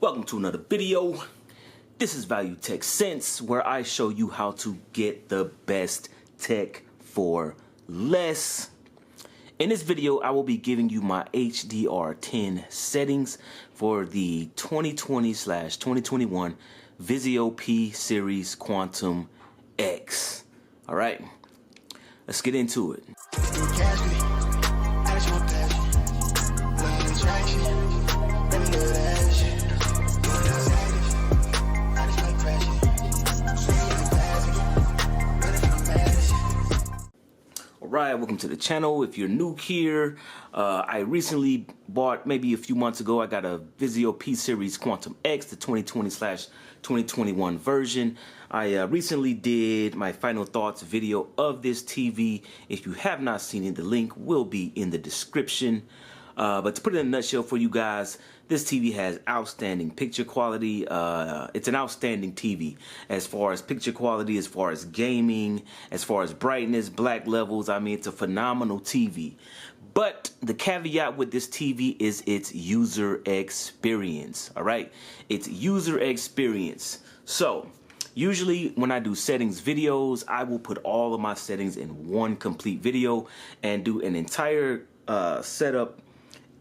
Welcome to another video. This is Value Tech Sense, where I show you how to get the best tech for less. In this video, I will be giving you my HDR 10 settings for the 2020/2021 Vizio P Series Quantum X. All right, let's get into it. Alright, welcome to the channel. If you're new here, I recently bought, maybe a few months ago, I got a Vizio P Series Quantum X, the 2020/2021 version. I recently did my final thoughts video of this TV. If you have not seen it, the link will be in the description. But to put it in a nutshell for you guys, this TV has outstanding picture quality. It's an outstanding TV as far as picture quality, as far as gaming, as far as brightness, black levels. I mean, it's a phenomenal TV. But the caveat with this TV is its user experience. All right, its user experience. So usually when I do settings videos, I will put all of my settings in one complete video and do an entire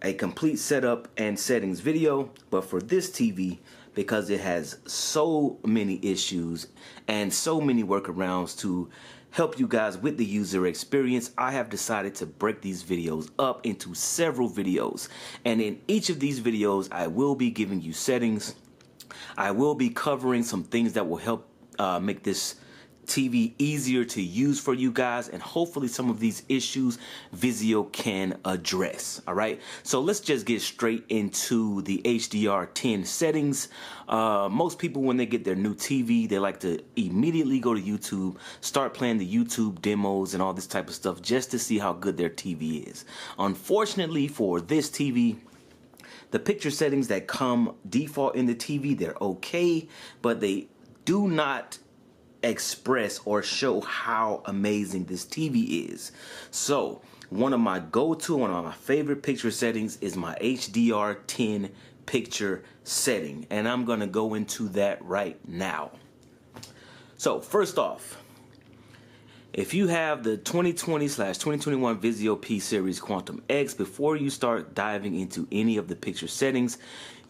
a complete setup and settings video. But for this TV, because it has so many issues and so many workarounds to help you guys with the user experience, I have decided to break these videos up into several videos. And in each of these videos, I will be giving you settings. I will be covering some things that will help make this TV easier to use for you guys, and hopefully some of these issues Vizio can address. All right, so let's just get straight into the HDR 10 settings. Most people, when they get their new TV, they like to immediately go to YouTube, start playing the YouTube demos and all this type of stuff just to see how good their TV is. Unfortunately for this TV, the picture settings that come default in the TV, they're okay, but they do not express or show how amazing this TV is. So one of my favorite picture settings is my HDR 10 picture setting, and I'm gonna go into that right now. So first off, if you have the 2020/2021 Vizio P Series Quantum X, before you start diving into any of the picture settings,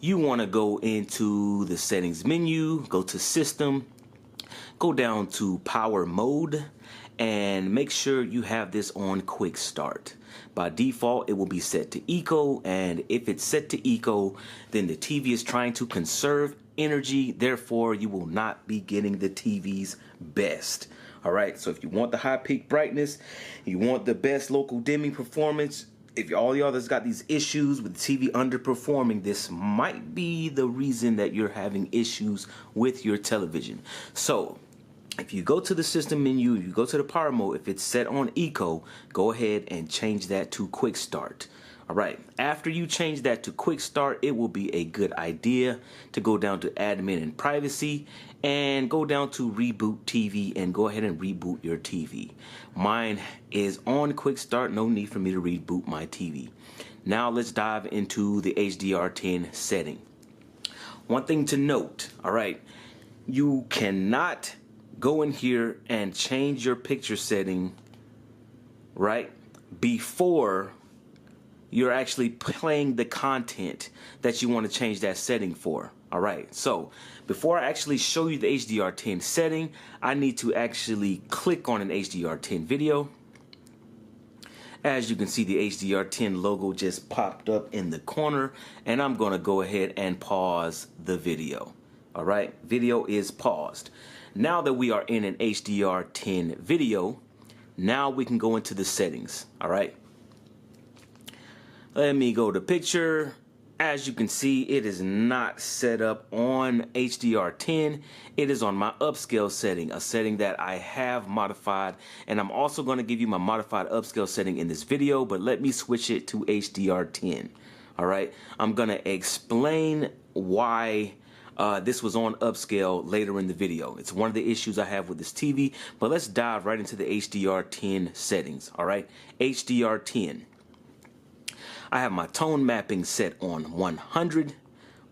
you want to go into the settings menu, go to System, go down to Power Mode, and make sure you have this on Quick Start. By default, it will be set to Eco, and if it's set to Eco, then the TV is trying to conserve energy. Therefore, you will not be getting the TV's best. All right, so if you want the high peak brightness, you want the best local dimming performance, if all the others got these issues with the TV underperforming, this might be the reason that you're having issues with your television. So if you go to the system menu, you go to the power mode, if it's set on Eco, go ahead and change that to Quick Start. All right, after you change that to Quick Start, it will be a good idea to go down to Admin and Privacy and go down to Reboot TV and go ahead and reboot your TV. Mine is on Quick Start, no need for me to reboot my TV. Now let's dive into the HDR 10 setting. One thing to note, all right, you cannot go in here and change your picture setting, right, before you're actually playing the content that you want to change that setting for. All right, so before I actually show you the HDR 10 setting, I need to actually click on an HDR 10 video. As you can see, the HDR 10 logo just popped up in the corner, and I'm gonna go ahead and pause the video. All right, video is paused. Now that we are in an HDR 10 video, now we can go into the settings. All right, let me go to picture. As you can see, it is not set up on HDR 10. It is on my upscale setting, a setting that I have modified, and I'm also going to give you my modified upscale setting in this video, but let me switch it to HDR 10. All right, I'm going to explain why this was on upscale later in the video. It's one of the issues I have with this TV, but let's dive right into the HDR 10 settings. All right, HDR 10. I have my tone mapping set on 100,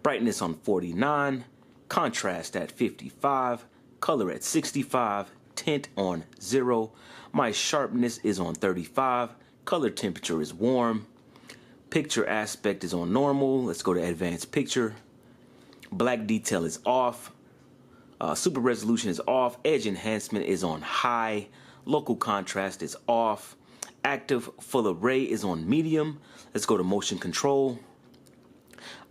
brightness on 49, contrast at 55, color at 65, tint on 0. My sharpness is on 35, color temperature is warm, picture aspect is on normal. Let's go to advanced picture. Black detail is off, super resolution is off, edge enhancement is on high, local contrast is off, active full array is on medium. Let's go to motion control.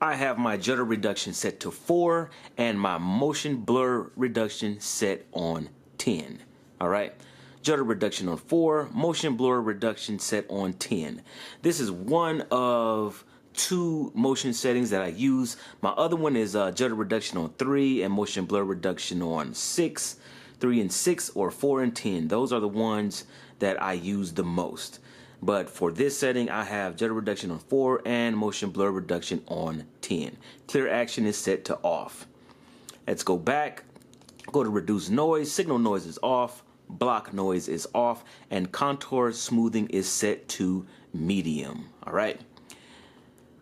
I have my judder reduction set to 4 and my motion blur reduction set on 10. All right, judder reduction on 4, motion blur reduction set on 10. This is one of 2 motion settings that I use. My other one is judder reduction on 3 and motion blur reduction on 6. 3 and 6 or 4 and 10. Those are the ones that I use the most. But for this setting, I have judder reduction on 4 and motion blur reduction on 10. Clear action is set to off. Let's go back. Go to reduce noise. Signal noise is off. Block noise is off. And contour smoothing is set to medium. All right.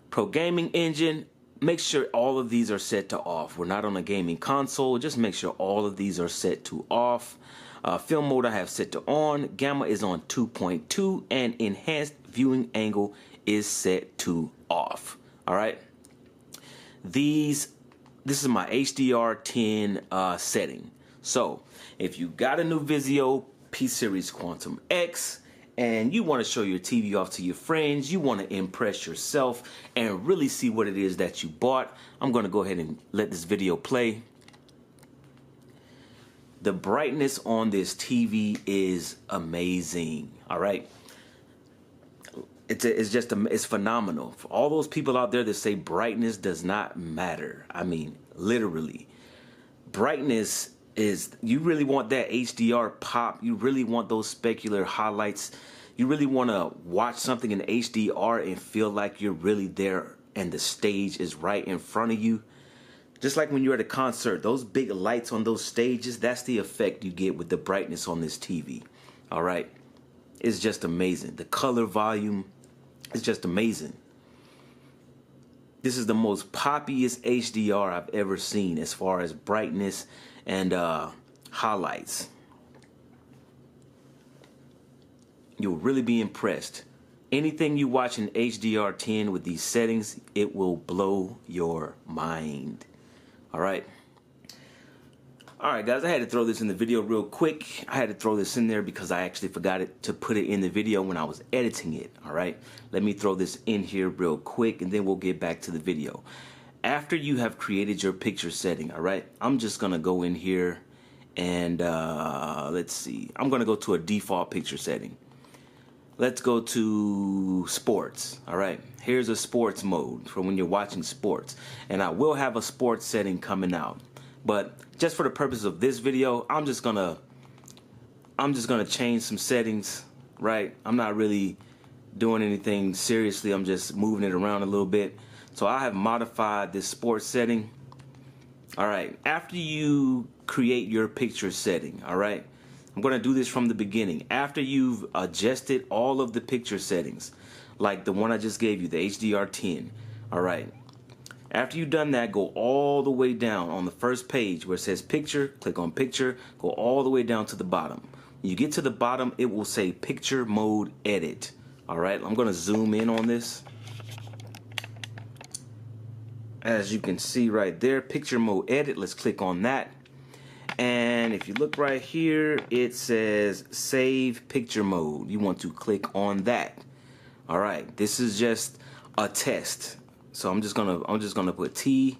Pro gaming engine. Make sure all of these are set to off. We're not on a gaming console. Just make sure all of these are set to off. Film mode I have set to on. Gamma is on 2.2 and enhanced viewing angle is set to off. All right. This is my HDR 10 setting. So if you got a new Vizio P-Series Quantum X and you want to show your TV off to your friends, you want to impress yourself and really see what it is that you bought, I'm going to go ahead and let this video play. The brightness on this TV is amazing. All right. It's phenomenal. For all those people out there that say brightness does not matter. I mean, literally. Brightness is, you really want that HDR pop. You really want those specular highlights. You really want to watch something in HDR and feel like you're really there and the stage is right in front of you. Just like when you're at a concert, those big lights on those stages, that's the effect you get with the brightness on this TV. All right. It's just amazing. The color volume is just amazing. This is the most poppiest HDR I've ever seen as far as brightness and highlights. You'll really be impressed. Anything you watch in HDR 10 with these settings, it will blow your mind. All right. All right, guys, I had to throw this in the video real quick. I had to throw this in there because I actually forgot to put it in the video when I was editing it. All right. Let me throw this in here real quick and then we'll get back to the video. After you have created your picture setting, all right, I'm just going to go in here and let's see. I'm going to go to a default picture setting. Let's go to sports. All right, here's a sports mode for when you're watching sports. And I will have a sports setting coming out. But just for the purpose of this video, I'm just gonna change some settings, right? I'm not really doing anything seriously. I'm just moving it around a little bit. So I have modified this sports setting. All right, after you create your picture setting, all right, I'm going to do this from the beginning. After you've adjusted all of the picture settings, like the one I just gave you, the HDR 10, all right. After you've done that, go all the way down on the first page where it says picture, click on picture, go all the way down to the bottom. When you get to the bottom, it will say picture mode edit. All right, I'm going to zoom in on this. As you can see right there, picture mode edit, let's click on that. And if you look right here, it says save picture mode. You want to click on that. All right, this is just a test. So I'm just gonna put TEST.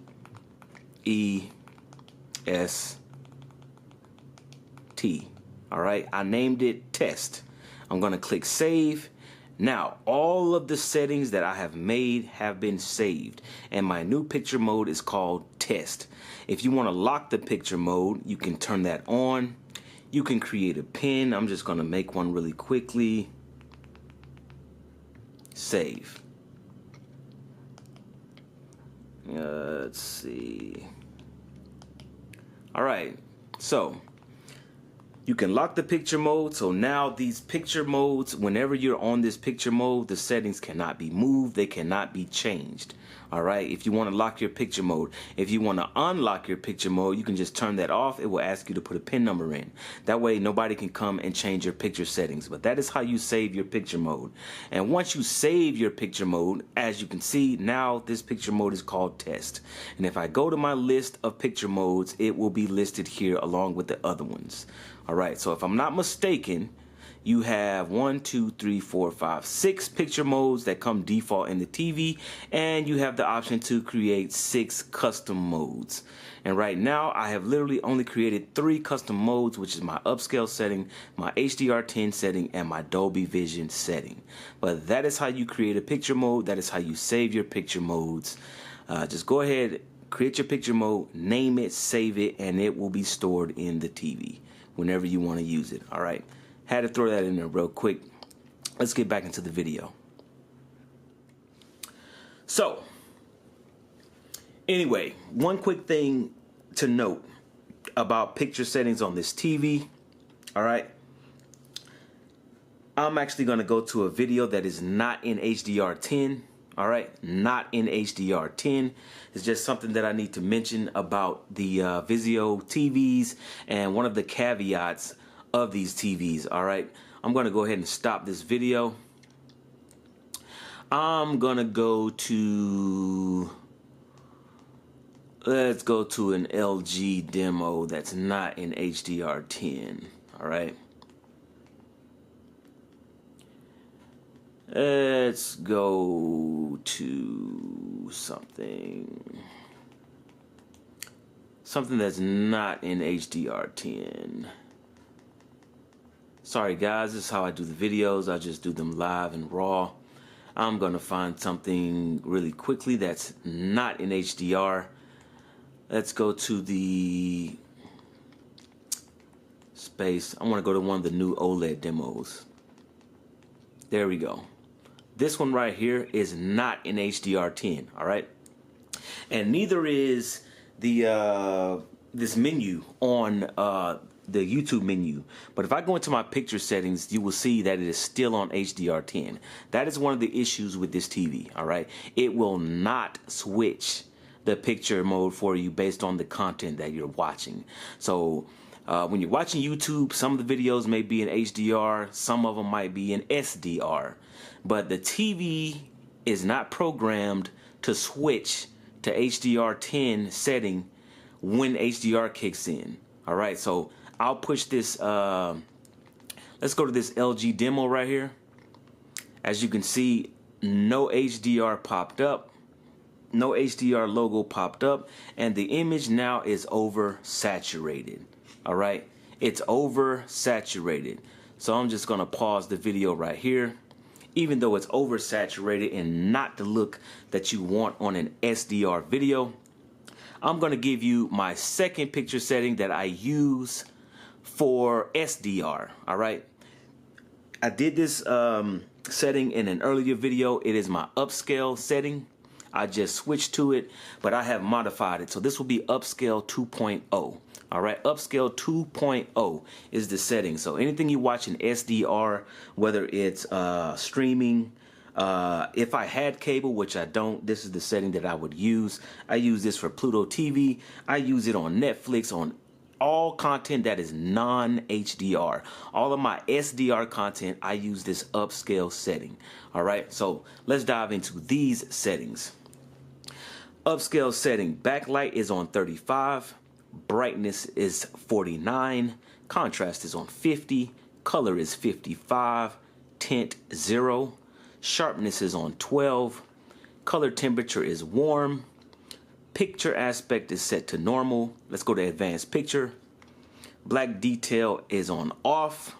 All right, I named it test. I'm gonna click save. Now all of the settings that I have made have been saved, and my new picture mode is called test. If you want to lock the picture mode, you can turn that on. You can create a pin. I'm just gonna make one really quickly. Save. Let's see. All right, so You can lock the picture mode. So now these picture modes, whenever you're on this picture mode, the settings cannot be moved. They cannot be changed. All right. If you want to lock your picture mode, if you want to unlock your picture mode, you can just turn that off. It will ask you to put a PIN number in. That way nobody can come and change your picture settings. But that is how you save your picture mode. And once you save your picture mode, as you can see, now this picture mode is called test. And if I go to my list of picture modes, it will be listed here along with the other ones. All right. So if I'm not mistaken, you have 6 picture modes that come default in the TV, and you have the option to create 6 custom modes. And right now I have literally only created 3 custom modes, which is my upscale setting, my HDR10 setting, and my Dolby Vision setting. But that is how you create a picture mode. That is how you save your picture modes. Just go ahead, create your picture mode, name it, save it, and it will be stored in the TV whenever you want to use it. All right. Had to throw that in there real quick. Let's get back into the video. So, anyway, one quick thing to note about picture settings on this TV. All right. I'm actually going to go to a video that is not in HDR10. All right. Not in HDR10. It's just something that I need to mention about the Vizio TVs and one of the caveats of these TVs. All right, I'm gonna go ahead and stop this video. I'm gonna go to, let's go to an LG demo that's not in HDR10. All right, let's go to something that's not in HDR10. Sorry guys, this is how I do the videos. I just do them live and raw. I'm gonna find something really quickly that's not in HDR. Let's go to the space. I wanna go to one of the new OLED demos. There we go. This one right here is not in HDR10, all right? And neither is the this menu on the YouTube menu. But if I go into my picture settings, you will see that it is still on HDR10. That is one of the issues with this TV, all right? It will not switch the picture mode for you based on the content that you're watching. So when you're watching YouTube, some of the videos may be in HDR, some of them might be in SDR. But the TV is not programmed to switch to HDR10 setting when HDR kicks in. All right, so I'll push this, let's go to this LG demo right here. As you can see, no HDR popped up, no HDR logo popped up, and the image now is oversaturated. All right, it's oversaturated. So I'm just gonna pause the video right here. Even though it's oversaturated and not the look that you want on an SDR video, I'm gonna give you my second picture setting that I use for SDR. All right, I did this setting in an earlier video. It is my upscale setting. I just switched to it, but I have modified it. So this will be Upscale 2.0. All right, Upscale 2.0 is the setting. So anything you watch in SDR, whether it's streaming, if I had cable, which I don't, this is the setting that I would use. I use this for Pluto TV. I use it on Netflix, on all content that is non-HDR. All of my SDR content, I use this upscale setting. All right, so let's dive into these settings. Upscale setting, backlight is on 35, brightness is 49, contrast is on 50, color is 55, tint 0, sharpness is on 12, color temperature is warm, picture aspect is set to normal. Let's go to advanced picture. Black detail is on off.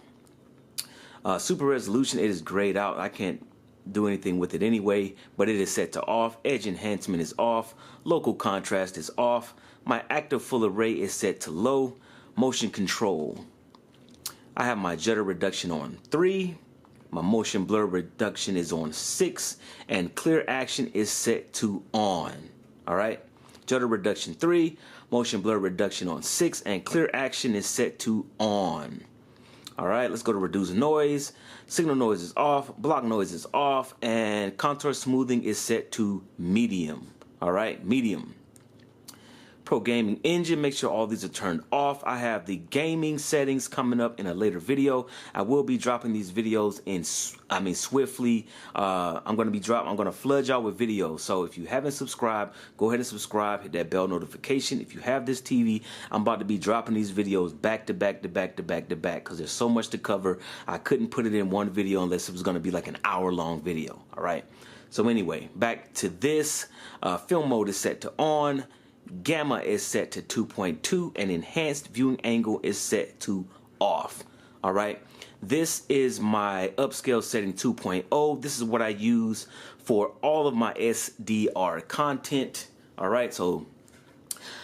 Super resolution, it is grayed out. I can't do anything with it anyway, but it is set to off. Edge enhancement is off. Local contrast is off. My active full array is set to low. Motion control, I have my judder reduction on 3. My motion blur reduction is on 6, and clear action is set to on. All right, judder reduction 3, motion blur reduction on 6, and clear action is set to on. All right, let's go to reduce noise. Signal noise is off, block noise is off, and contour smoothing is set to medium. All right, medium. Pro Gaming Engine, make sure all these are turned off. I have the gaming settings coming up in a later video. I will be dropping these videos swiftly. I'm going to flood y'all with videos. So if you haven't subscribed, go ahead and subscribe, hit that bell notification. If you have this TV, I'm about to be dropping these videos back to back because there's so much to cover. I couldn't put it in one video unless it was going to be like an hour-long video. All right. So anyway, back to this. Film mode is set to on. Gamma is set to 2.2 and enhanced viewing angle is set to off. All right. This is my upscale setting 2.0. This is what I use for all of my SDR content. All right. So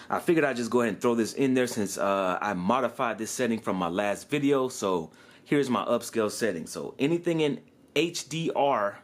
I figured I'd just go ahead and throw this in there since I modified this setting from my last video. So here's my upscale setting. So anything in HDR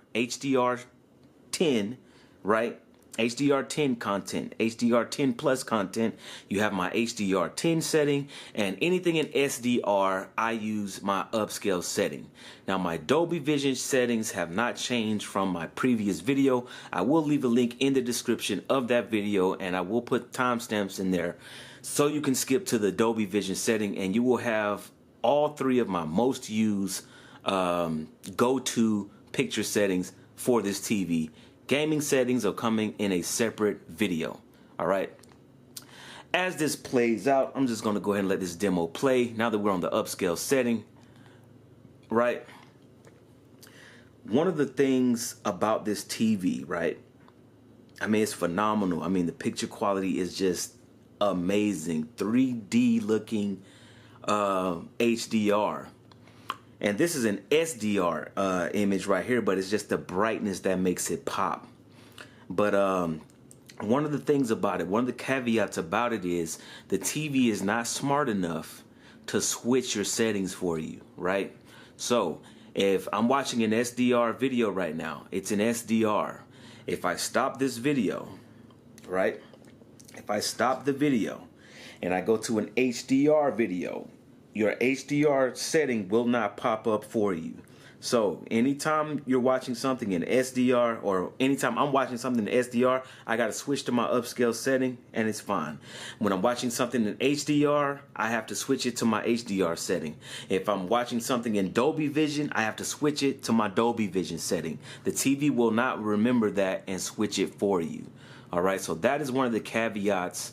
10, right? HDR 10 content, HDR 10 plus content, you have my HDR 10 setting, and anything in SDR, I use my upscale setting. Now my Dolby Vision settings have not changed from my previous video. I will leave a link in the description of that video, and I will put timestamps in there so you can skip to the Dolby Vision setting, and you will have all three of my most used go-to picture settings for this TV. Gaming settings are coming in a separate video. All right. As this plays out, I'm just going to go ahead and let this demo play. Now that we're on the upscale setting, right? One of the things about this TV, right? I mean, it's phenomenal. I mean, the picture quality is just amazing. 3D looking HDR. And this is an SDR image right here, but it's just the brightness that makes it pop. But one of the things about it, one of the caveats about it is the TV is not smart enough to switch your settings for you, right? So if I'm watching an SDR video right now, it's an SDR. If I stop this video, right? If I stop the video and I go to an HDR video, your HDR setting will not pop up for you. So anytime you're watching something in SDR, or anytime I'm watching something in SDR, I got to switch to my upscale setting and it's fine. When I'm watching something in HDR, I have to switch it to my HDR setting. If I'm watching something in Dolby Vision, I have to switch it to my Dolby Vision setting. The TV will not remember that and switch it for you. All right, so that is one of the caveats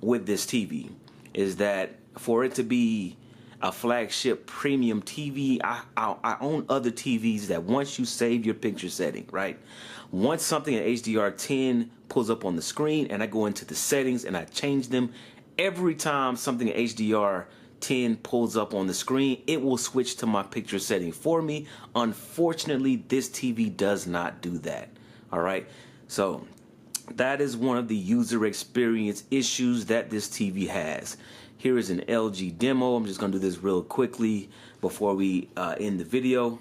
with this TV, is that for it to be a flagship premium TV, I own other TVs that once you save your picture setting, right? Once something in HDR 10 pulls up on the screen and I go into the settings and I change them, every time something in HDR 10 pulls up on the screen, it will switch to my picture setting for me. Unfortunately, this TV does not do that. All right. So that is one of the user experience issues that this TV has. Here is an LG demo. I'm just going to do this real quickly before we end the video.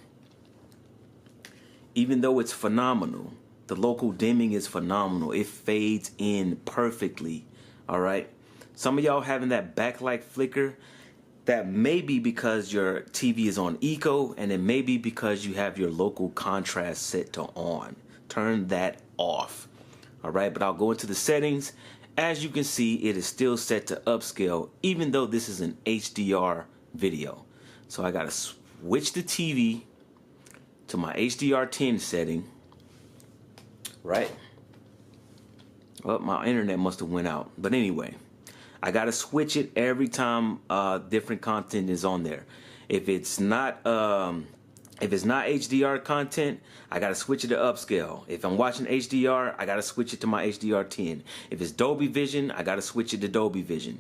Even though it's phenomenal, the local dimming is phenomenal. It fades in perfectly. All right. Some of y'all having that backlight flicker. That may be because your TV is on eco, and it may be because you have your local contrast set to on. Turn that off. All right. But I'll go into the settings. As you can see, it is still set to upscale, even though this is an HDR video. So I got to switch the TV to my HDR 10 setting, right? Well, my internet must have went out. But anyway, I got to switch it every time different content is on there. If it's not HDR content, I got to switch it to upscale. If I'm watching HDR, I got to switch it to my HDR 10. If it's Dolby Vision, I got to switch it to Dolby Vision.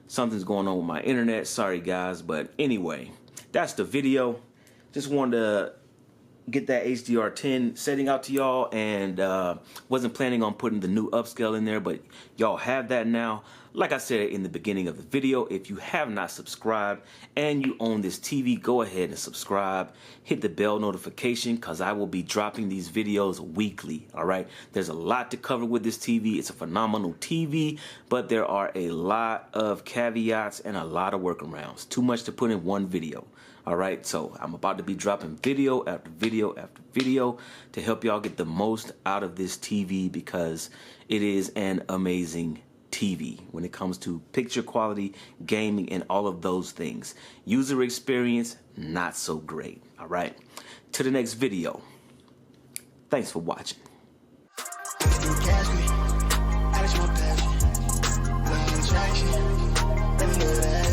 Something's going on with my internet. Sorry, guys. But anyway, that's the video. Just wanted to get that HDR 10 setting out to y'all, and wasn't planning on putting the new upscale in there, but y'all have that now. Like I said in the beginning of the video, if you have not subscribed and you own this TV, go ahead and subscribe. Hit the bell notification because I will be dropping these videos weekly, all right? There's a lot to cover with this TV. It's a phenomenal TV, but there are a lot of caveats and a lot of workarounds. Too much to put in one video. All right, so I'm about to be dropping video after video after video to help y'all get the most out of this TV because it is an amazing TV when it comes to picture quality, gaming, and all of those things. User experience, not so great. All right, to the next video. Thanks for watching. Catch me, I just want passion, love attraction, let me know that.